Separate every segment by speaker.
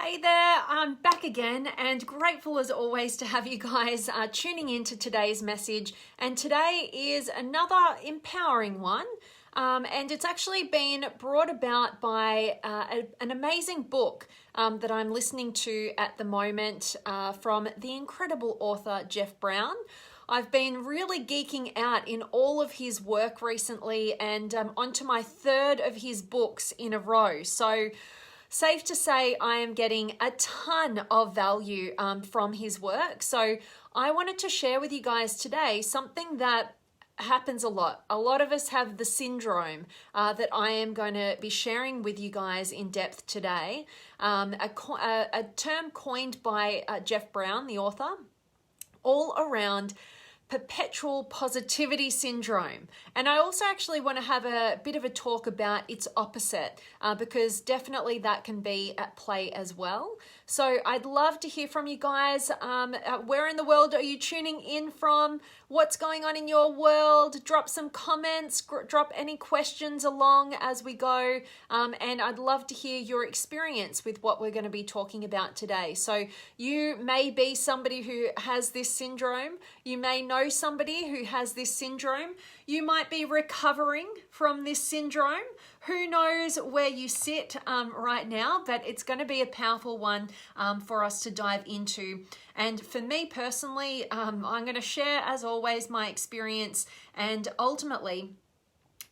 Speaker 1: Hey there, I'm back again and grateful as always to have you guys tuning in to today's message. And today is another empowering one. And it's actually been brought about by an amazing book that I'm listening to at the moment from the incredible author Jeff Brown. I've been really geeking out in all of his work recently, and I'm onto my third of his books in a row. So safe to say I am getting a ton of value from his work. So I wanted to share with you guys today something that happens a lot. A lot of us have the syndrome that I am going to be sharing with you guys in depth today. A term coined by Jeff Brown, the author, all around Perpetual Positivity Syndrome. And I also actually want to have a bit of a talk about its opposite because definitely that can be at play as well. So I'd love to hear from you guys. Where in the world are you tuning in from? What's going on in your world? Drop some comments, drop any questions along as we go. And I'd love to hear your experience with what we're going to be talking about today. So you may be somebody who has this syndrome. You may know somebody who has this syndrome. You might be recovering from this syndrome. Who knows where you sit right now, but it's going to be a powerful one for us to dive into. And for me personally, I'm going to share, as always, my experience, and ultimately,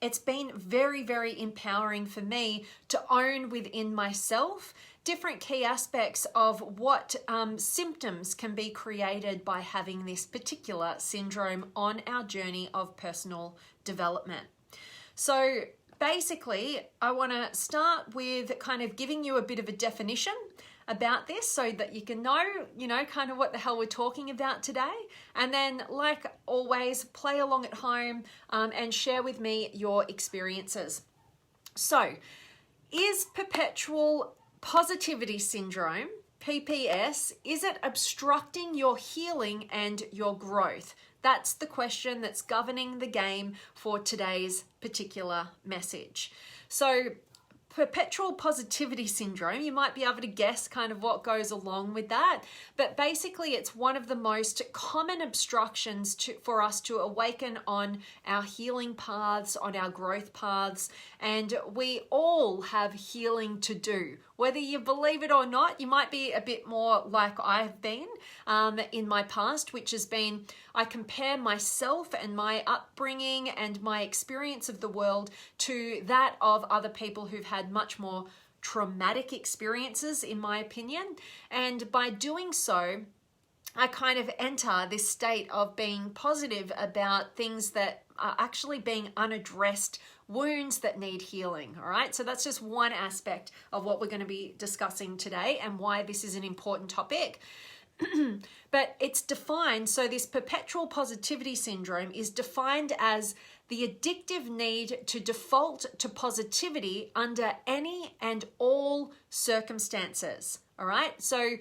Speaker 1: it's been very, very empowering for me to own within myself different key aspects of what symptoms can be created by having this particular syndrome on our journey of personal development. So basically, I want to start with kind of giving you a bit of a definition about this so that you can know, kind of what the hell we're talking about today. And then, like always, play along at home and share with me your experiences. So, is Perpetual Positivity Syndrome, PPS, is it obstructing your healing and your growth? That's the question that's governing the game for today's particular message. So, Perpetual Positivity Syndrome, you might be able to guess kind of what goes along with that, but basically it's one of the most common obstructions for us to awaken on our healing paths, on our growth paths, and we all have healing to do. Whether you believe it or not, you might be a bit more like I've been in my past, which has been, I compare myself and my upbringing and my experience of the world to that of other people who've had much more traumatic experiences, in my opinion. And by doing so, I kind of enter this state of being positive about things that are actually being unaddressed, wounds that need healing, all right? So that's just one aspect of what we're going to be discussing today and why this is an important topic. But it's defined, so this Perpetual Positivity Syndrome is defined as the addictive need to default to positivity under any and all circumstances, all right? So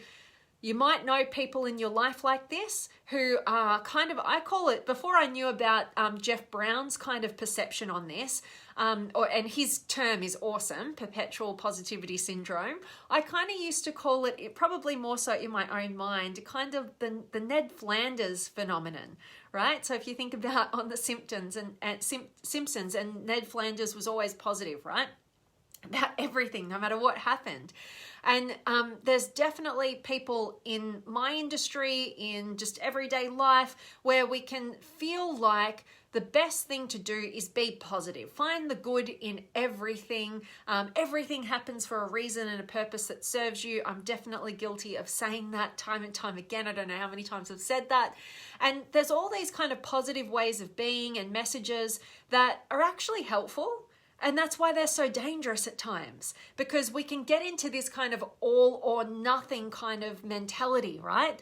Speaker 1: you might know people in your life like this who are kind of, I call it, before I knew about Jeff Brown's kind of perception on this, and his term is awesome, Perpetual Positivity Syndrome, I kind of used to call it, probably more so in my own mind, kind of the Ned Flanders phenomenon, right? So if you think about on the Simpsons and Ned Flanders was always positive, right? About everything, no matter what happened. And there's definitely people in my industry, in just everyday life, where we can feel like the best thing to do is be positive. Find the good in everything. Everything happens for a reason and a purpose that serves you. I'm definitely guilty of saying that time and time again. I don't know how many times I've said that. And there's all these kind of positive ways of being and messages that are actually helpful. And that's why they're so dangerous at times, because we can get into this kind of all or nothing kind of mentality, right?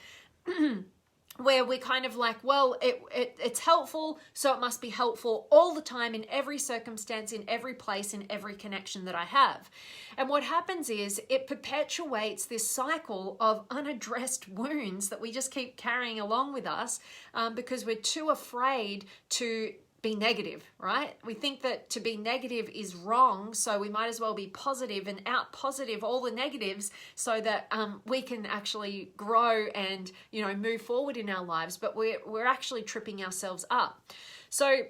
Speaker 1: Where we're kind of like, well, it's helpful, so it must be helpful all the time in every circumstance, in every place, in every connection that I have. And what happens is it perpetuates this cycle of unaddressed wounds that we just keep carrying along with us because we're too afraid to be negative, right? We think that to be negative is wrong, so we might as well be positive and out positive all the negatives so that we can actually grow and, you know, move forward in our lives. But we're actually tripping ourselves up. So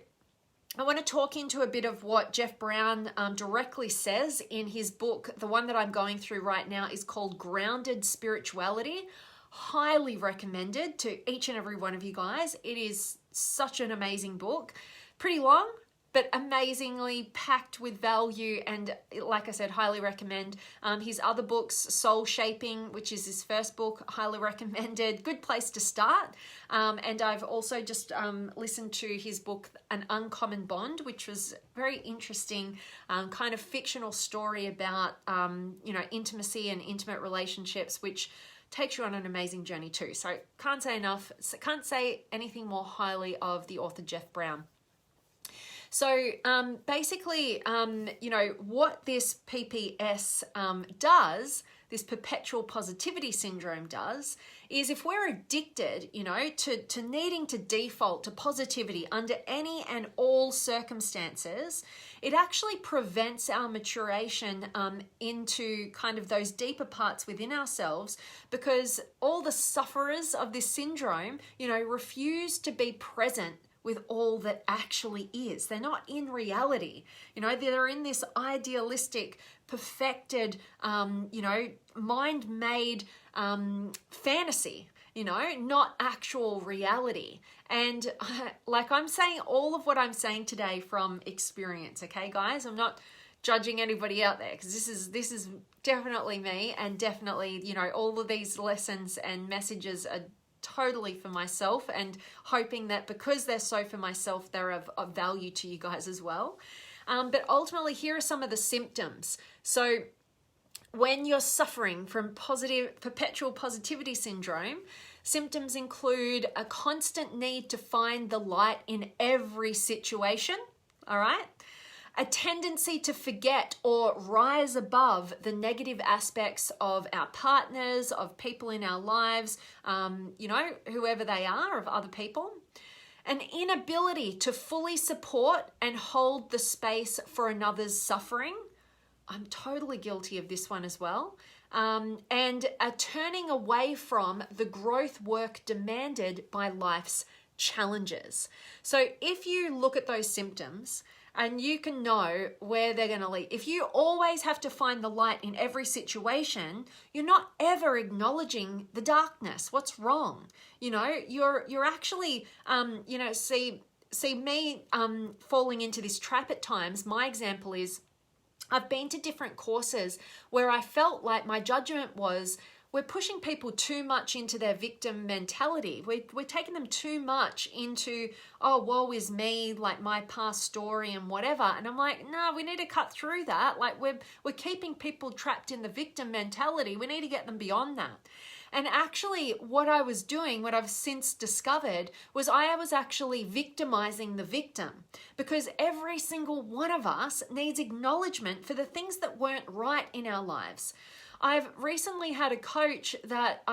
Speaker 1: I want to talk into a bit of what Jeff Brown directly says in his book. The one that I'm going through right now is called Grounded Spirituality. Highly recommended to each and every one of you guys. It is such an amazing book. Pretty long, but amazingly packed with value, and like I said, highly recommend. His other books, Soul Shaping, which is his first book, highly recommended. Good place to start. And I've also just listened to his book, An Uncommon Bond, which was very interesting, kind of fictional story about you know, intimacy and intimate relationships, which takes you on an amazing journey too. So can't say anything more highly of the author Jeff Brown. So basically, you know, what this PPS does, this Perpetual Positivity Syndrome does, is if we're addicted, you know, to needing to default to positivity under any and all circumstances, it actually prevents our maturation into kind of those deeper parts within ourselves, because all the sufferers of this syndrome, you know, refuse to be present with all that actually is. They're not in reality. You know, they're in this idealistic, perfected, you know, mind-made fantasy, you know, not actual reality. And like I'm saying all of what I'm saying today from experience, okay, guys? I'm not judging anybody out there, because this is definitely me, and definitely, you know, all of these lessons and messages are totally for myself, and hoping that because they're so for myself, they're of value to you guys as well. But ultimately, here are some of the symptoms. So when you're suffering from perpetual positivity syndrome, symptoms include a constant need to find the light in every situation, all right? A tendency to forget or rise above the negative aspects of our partners, of people in our lives, you know, whoever they are, of other people. An inability to fully support and hold the space for another's suffering. I'm totally guilty of this one as well. And a turning away from the growth work demanded by life's challenges. So if you look at those symptoms, and you can know where they're going to lead. If you always have to find the light in every situation, you're not ever acknowledging the darkness. What's wrong? You know, you're actually, you know, see me falling into this trap at times. My example is, I've been to different courses where I felt like my judgment was, we're pushing people too much into their victim mentality. We're taking them too much into, oh, woe is me, like my past story and whatever. And I'm like, no, we need to cut through that. Like we're keeping people trapped in the victim mentality. We need to get them beyond that. And actually what I was doing, what I've since discovered, was I was actually victimizing the victim, because every single one of us needs acknowledgement for the things that weren't right in our lives. I've recently had a coach that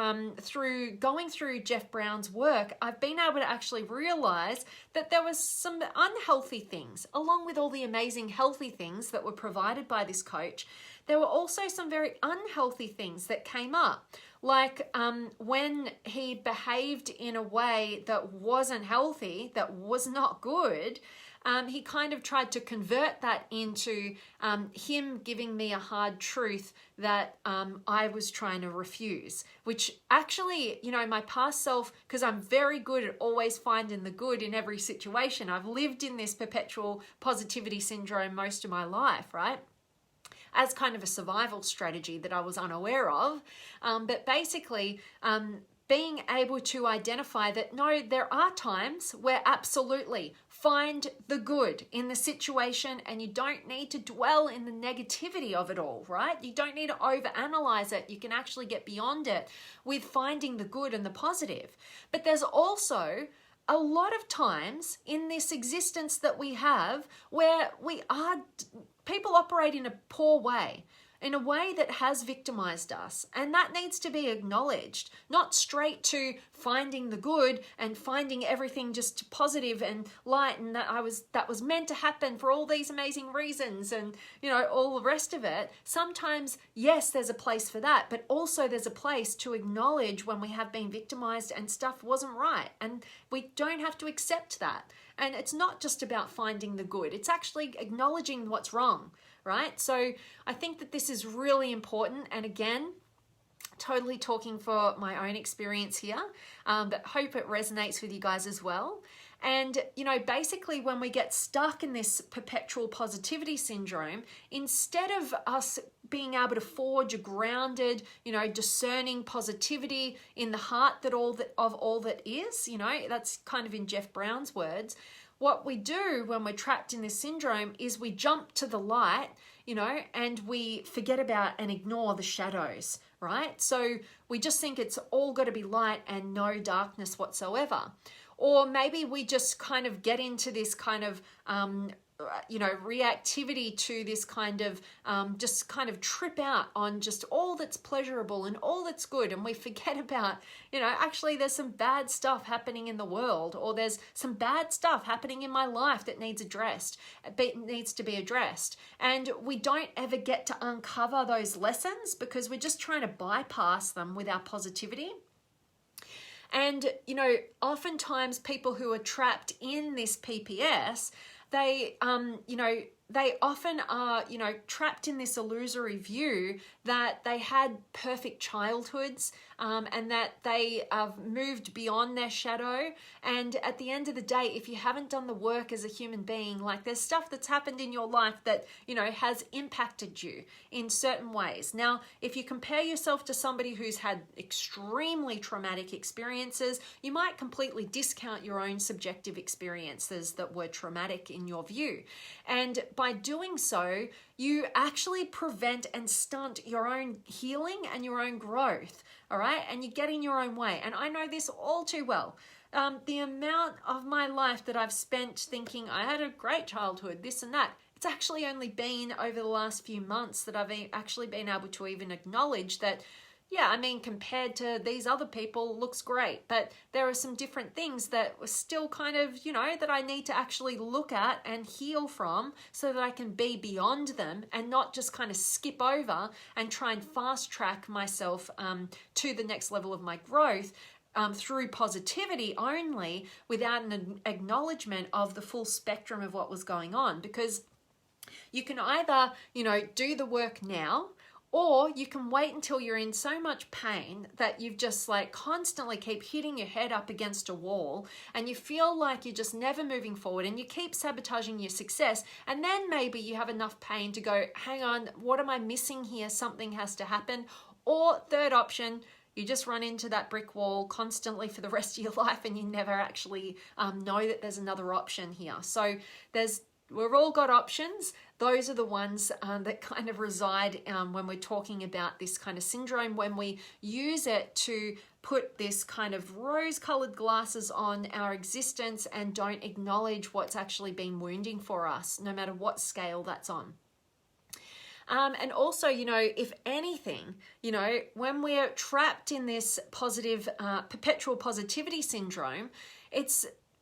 Speaker 1: through going through Jeff Brown's work, I've been able to actually realize that there was some unhealthy things, along with all the amazing healthy things that were provided by this coach. There were also some very unhealthy things that came up, like when he behaved in a way that wasn't healthy, that was not good. He kind of tried to convert that into him giving me a hard truth that I was trying to refuse, which actually, you know, my past self, because I'm very good at always finding the good in every situation. I've lived in this perpetual positivity syndrome most of my life, right? As kind of a survival strategy that I was unaware of. But basically, being able to identify that, no, there are times where absolutely find the good in the situation, and you don't need to dwell in the negativity of it all, right? You don't need to overanalyze it. You can actually get beyond it with finding the good and the positive. But there's also a lot of times in this existence that we have where people operate in a poor way. in a way that has victimized us. And that needs to be acknowledged, not straight to finding the good and finding everything just positive and light, and that was meant to happen for all these amazing reasons, and all the rest of it. Sometimes, yes, there's a place for that, but also there's a place to acknowledge when we have been victimized and stuff wasn't right, and we don't have to accept that. And it's not just about finding the good, it's actually acknowledging what's wrong, right? So I think that this is really important. And again, totally talking for my own experience here, but hope it resonates with you guys as well. And, basically when we get stuck in this perpetual positivity syndrome, instead of us being able to forge a grounded, discerning positivity in the heart of all that is, that's kind of in Jeff Brown's words, what we do when we're trapped in this syndrome is we jump to the light, and we forget about and ignore the shadows, right? So we just think it's all got to be light and no darkness whatsoever. Or maybe we just kind of get into this kind of, reactivity to this kind of, just kind of trip out on just all that's pleasurable and all that's good. And we forget about, actually there's some bad stuff happening in the world, or there's some bad stuff happening in my life that needs to be addressed. And we don't ever get to uncover those lessons because we're just trying to bypass them with our positivity. And, oftentimes people who are trapped in this PPS, they often are, trapped in this illusory view that they had perfect childhoods, and that they have moved beyond their shadow. And at the end of the day, if you haven't done the work as a human being, like there's stuff that's happened in your life that, has impacted you in certain ways. Now, if you compare yourself to somebody who's had extremely traumatic experiences, you might completely discount your own subjective experiences that were traumatic in your view. And by doing so, you actually prevent and stunt your own healing and your own growth, all right? And you get in your own way. And I know this all too well. The amount of my life that I've spent thinking I had a great childhood, this and that, it's actually only been over the last few months that I've actually been able to even acknowledge that, compared to these other people, looks great. But there are some different things that were still kind of, that I need to actually look at and heal from so that I can be beyond them and not just kind of skip over and try and fast track myself to the next level of my growth through positivity only, without an acknowledgement of the full spectrum of what was going on. Because you can either, do the work now, or you can wait until you're in so much pain that you've just constantly keep hitting your head up against a wall and you feel like you're just never moving forward and you keep sabotaging your success. And then maybe you have enough pain to go, hang on, what am I missing here? Something has to happen. Or third option, you just run into that brick wall constantly for the rest of your life and you never actually know that there's another option here. So we've all got options. Those are the ones that kind of reside when we're talking about this kind of syndrome, when we use it to put this kind of rose-colored glasses on our existence and don't acknowledge what's actually been wounding for us, no matter what scale that's on. And also, if anything, when we're trapped in this perpetual positivity syndrome,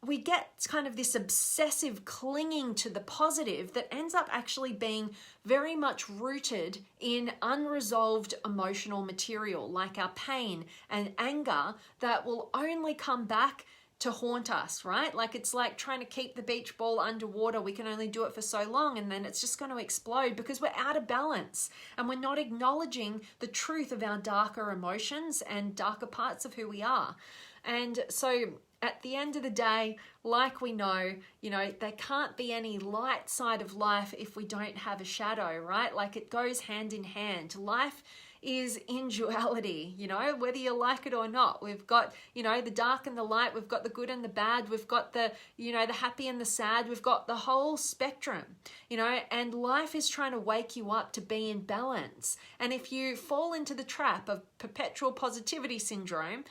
Speaker 1: we get kind of this obsessive clinging to the positive that ends up actually being very much rooted in unresolved emotional material, like our pain and anger, that will only come back to haunt us, right? It's like trying to keep the beach ball underwater. We can only do it for so long and then it's just going to explode because we're out of balance and we're not acknowledging the truth of our darker emotions and darker parts of who we are. And so at the end of the day, like we know, there can't be any light side of life if we don't have a shadow, right? It goes hand in hand. Life is in duality, whether you like it or not. We've got, the dark and the light. We've got the good and the bad. We've got the, the happy and the sad. We've got the whole spectrum, and life is trying to wake you up to be in balance. And if you fall into the trap of perpetual positivity syndrome,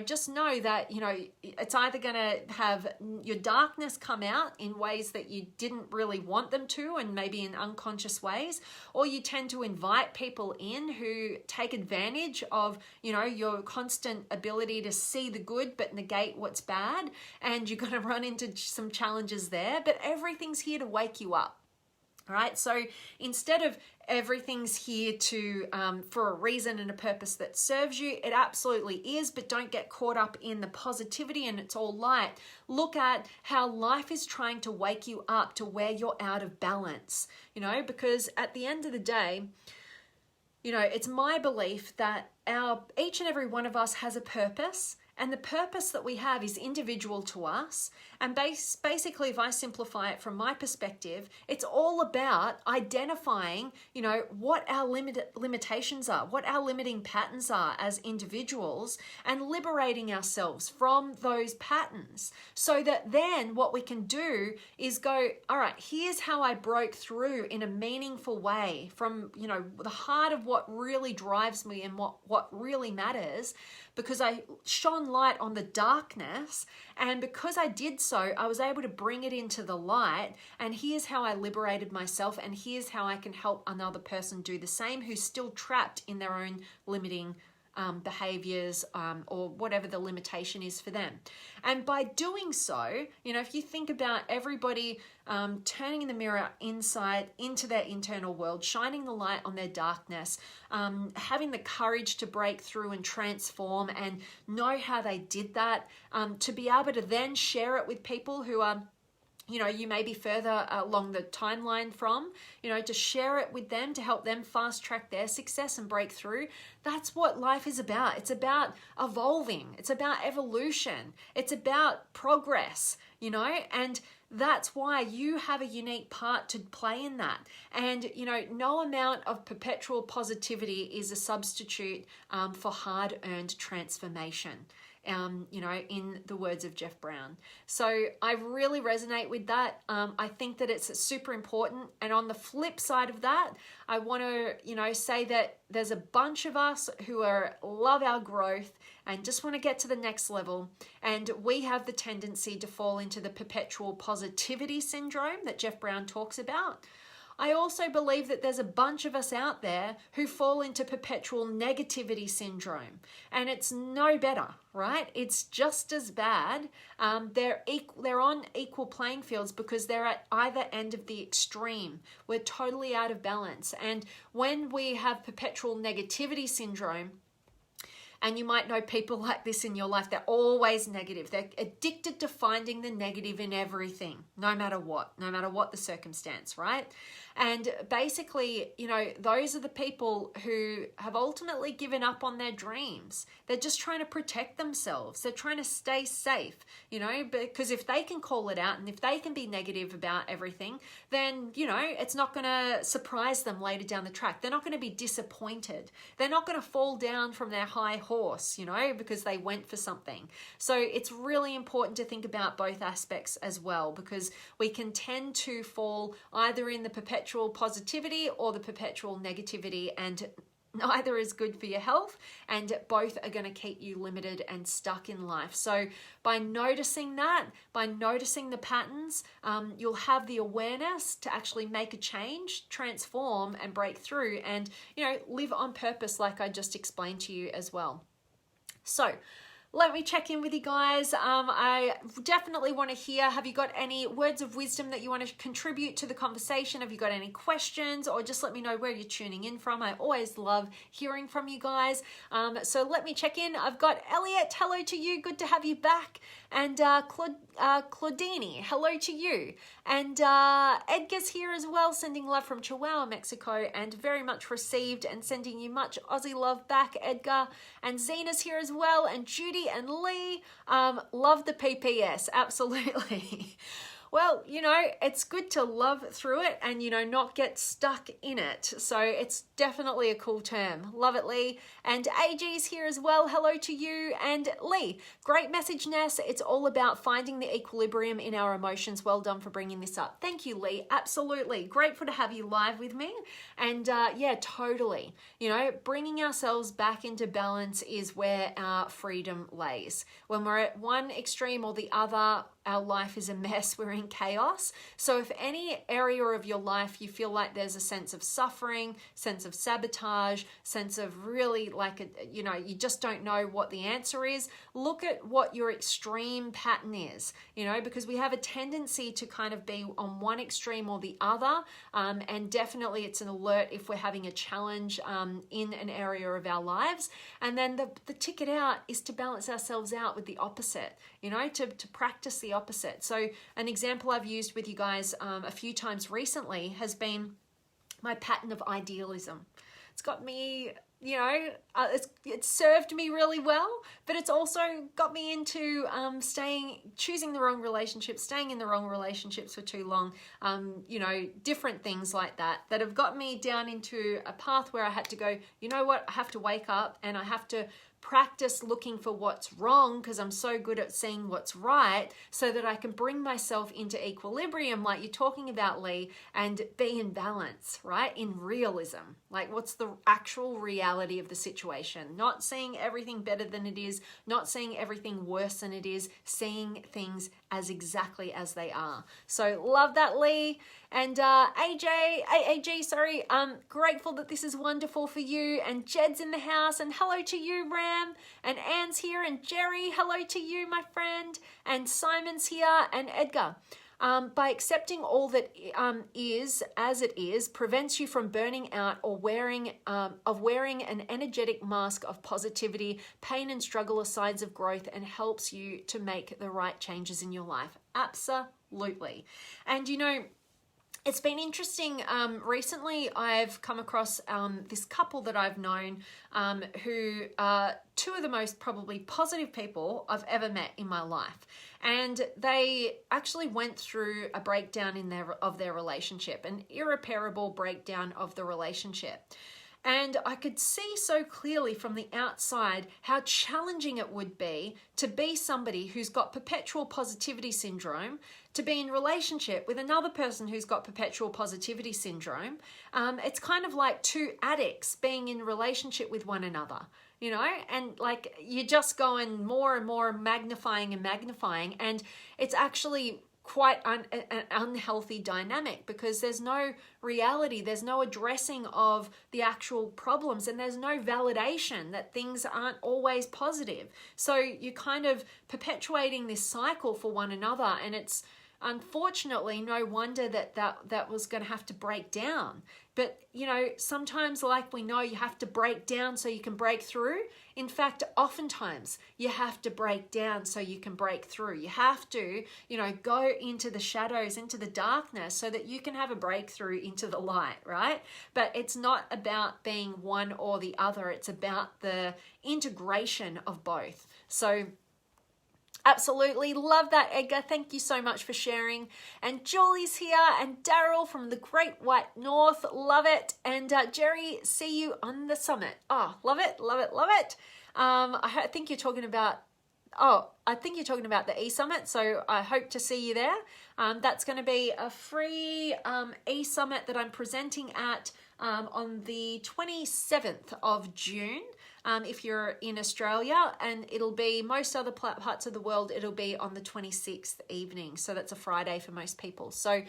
Speaker 1: just know that, it's either going to have your darkness come out in ways that you didn't really want them to, and maybe in unconscious ways, or you tend to invite people in who take advantage of, your constant ability to see the good but negate what's bad, and you're going to run into some challenges there, but everything's here to wake you up. All right, so instead of everything's here to for a reason and a purpose that serves you, it absolutely is, but don't get caught up in the positivity and it's all light. Look at how life is trying to wake you up to where you're out of balance, because at the end of the day, it's my belief that each and every one of us has a purpose. And the purpose that we have is individual to us. And basically, if I simplify it from my perspective, it's all about identifying, what our limitations are, what our limiting patterns are as individuals, and liberating ourselves from those patterns. So that then what we can do is go, all right, here's how I broke through in a meaningful way from, the heart of what really drives me and what really matters, because I shone light on the darkness, and because I did so, I was able to bring it into the light, and here's how I liberated myself, and here's how I can help another person do the same who's still trapped in their own limiting behaviors or whatever the limitation is for them. And by doing so, if you think about everybody turning the mirror inside into their internal world, shining the light on their darkness, having the courage to break through and transform and know how they did that, to be able to then share it with people who are you may be further along the timeline from, to share it with them, to help them fast track their success and break through. That's what life is about. It's about evolving. It's about evolution. It's about progress, and that's why you have a unique part to play in that. And, no amount of perpetual positivity is a substitute for hard-earned transformation. In the words of Jeff Brown. So I really resonate with that. I think that it's super important. And on the flip side of that, I want to, say that there's a bunch of us who love our growth and just want to get to the next level. And we have the tendency to fall into the perpetual positivity syndrome that Jeff Brown talks about. I also believe that there's a bunch of us out there who fall into perpetual negativity syndrome, and it's no better, right? It's just as bad. They're on equal playing fields because they're at either end of the extreme. We're totally out of balance. And when we have perpetual negativity syndrome, and you might know people like this in your life, they're always negative. They're addicted to finding the negative in everything, no matter what the circumstance, right? And basically, those are the people who have ultimately given up on their dreams. They're just trying to protect themselves. They're trying to stay safe, because if they can call it out and if they can be negative about everything, then, it's not going to surprise them later down the track. They're not going to be disappointed. They're not going to fall down from their high horse, because they went for something. So it's really important to think about both aspects as well, because we can tend to fall either in the perpetual positivity or the perpetual negativity, and neither is good for your health, and both are going to keep you limited and stuck in life. So by noticing that, by noticing the patterns, you'll have the awareness to actually make a change, transform and break through, and live on purpose like I just explained to you as well. So let me check in with you guys. I definitely want to hear, have you got any words of wisdom that you want to contribute to the conversation? Have you got any questions? Or just let me know where you're tuning in from. I always love hearing from you guys. So let me check in. I've got Elliot, hello to you. Good to have you back. And Claudini, hello to you. And Edgar's here as well, sending love from Chihuahua, Mexico, and very much received, and sending you much Aussie love back, Edgar. And Zena's here as well, and Judy and Lee. Love the PPS, absolutely. Well, it's good to love through it and, not get stuck in it. So it's definitely a cool term. Love it, Lee. And AG's here as well. Hello to you. And Lee, great message, Ness. It's all about finding the equilibrium in our emotions. Well done for bringing this up. Thank you, Lee. Absolutely. Grateful to have you live with me. And yeah, totally. Bringing ourselves back into balance is where our freedom lays. When we're at one extreme or the other, our life is a mess, we're in chaos. So if any area of your life you feel like there's a sense of suffering, sense of sabotage, sense of really you just don't know what the answer is, look at what your extreme pattern is, because we have a tendency to kind of be on one extreme or the other. And definitely it's an alert if we're having a challenge in an area of our lives. And then the ticket out is to balance ourselves out with the opposite, to practice the opposite. So an example I've used with you guys a few times recently has been my pattern of idealism. It's got me, it's served me really well, but it's also got me into choosing the wrong relationships, staying in the wrong relationships for too long, different things like that have got me down into a path where I had to go, I have to wake up and I have to practice looking for what's wrong because I'm so good at seeing what's right so that I can bring myself into equilibrium like you're talking about, Lee, and be in balance, right? In realism, like what's the actual reality of the situation, not seeing everything better than it is, not seeing everything worse than it is, seeing things as exactly as they are. So love that, Lee. And AG, grateful that this is wonderful for you. And Jed's in the house. And hello to you, Ram. And Anne's here. And Jerry, hello to you, my friend. And Simon's here. And Edgar. By accepting all that is as it is prevents you from burning out or wearing an energetic mask of positivity. Pain and struggle are signs of growth and helps you to make the right changes in your life. Absolutely. And it's been interesting. Recently, I've come across this couple that I've known who are two of the most probably positive people I've ever met in my life. And they actually went through a breakdown of their relationship, an irreparable breakdown of the relationship. And I could see so clearly from the outside how challenging it would be to be somebody who's got perpetual positivity syndrome, to be in relationship with another person who's got perpetual positivity syndrome. It's kind of like two addicts being in relationship with one another, and like you're just going more and more magnifying. And it's actually quite an unhealthy dynamic because there's no reality, there's no addressing of the actual problems, and there's no validation that things aren't always positive. So you're kind of perpetuating this cycle for one another, and it's unfortunately no wonder that was going to have to break down. But sometimes, like we know, you have to break down so you can break through. In fact, oftentimes you have to break down so you can break through. You have to go into the shadows, into the darkness, so that you can have a breakthrough into the light, right? But it's not about being one or the other. It's about the integration of both. So absolutely love that, Edgar. Thank you so much for sharing. And Julie's here, and Daryl from the Great White North. Love it. And Jerry, see you on the summit. Oh, love it, love it, love it. I think you're talking about the e-summit, so I hope to see you there. That's going to be a free e-summit that I'm presenting at on the 27th of June. If you're in Australia, and it'll be most other parts of the world, it'll be on the 26th evening. So that's a Friday for most people. So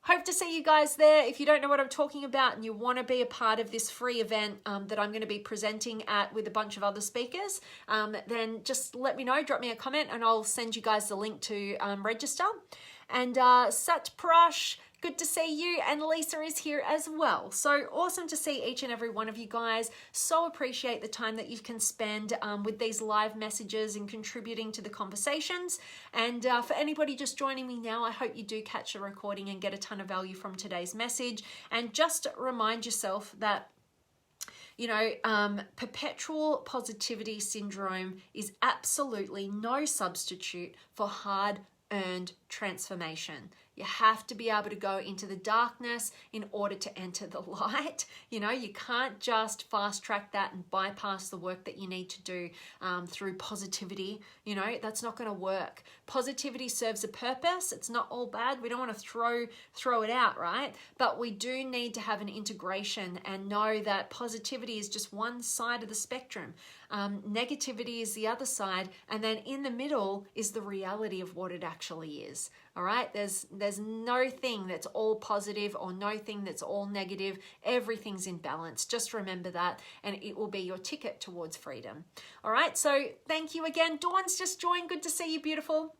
Speaker 1: hope to see you guys there. If you don't know what I'm talking about and you want to be a part of this free event that I'm going to be presenting at with a bunch of other speakers, then just let me know, drop me a comment, and I'll send you guys the link to register. And Sat Prash, good to see you, and Lisa is here as well. So awesome to see each and every one of you guys. So appreciate the time that you can spend with these live messages and contributing to the conversations. And for anybody just joining me now, I hope you do catch the recording and get a ton of value from today's message. And just remind yourself that perpetual positivity syndrome is absolutely no substitute for hard earned transformation. You have to be able to go into the darkness in order to enter the light. You know, you can't just fast track that and bypass the work that you need to do through positivity. You know, that's not going to work. Positivity serves a purpose. It's not all bad. We don't want to throw it out, right? But we do need to have an integration and know that positivity is just one side of the spectrum. Negativity is the other side, and then in the middle is the reality of what it actually is. All right, there's no thing that's all positive or no thing that's all negative. Everything's in balance. Just remember that, and it will be your ticket towards freedom. All right, so thank you again. Dawn's just joined. Good to see you, beautiful.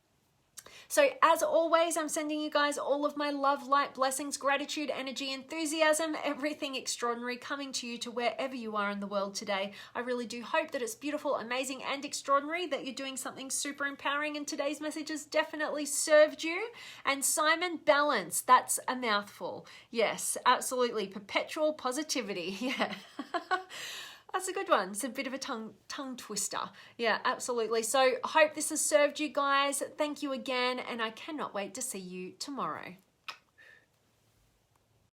Speaker 1: So as always, I'm sending you guys all of my love, light, blessings, gratitude, energy, enthusiasm, everything extraordinary coming to you to wherever you are in the world today. I really do hope that it's beautiful, amazing, and extraordinary, that you're doing something super empowering, and today's message has definitely served you. And Simon, balance, that's a mouthful. Yes, absolutely. Perpetual positivity. Yeah. That's a good one. It's a bit of a tongue twister. Yeah, absolutely. So I hope this has served you guys. Thank you again, and I cannot wait to see you tomorrow.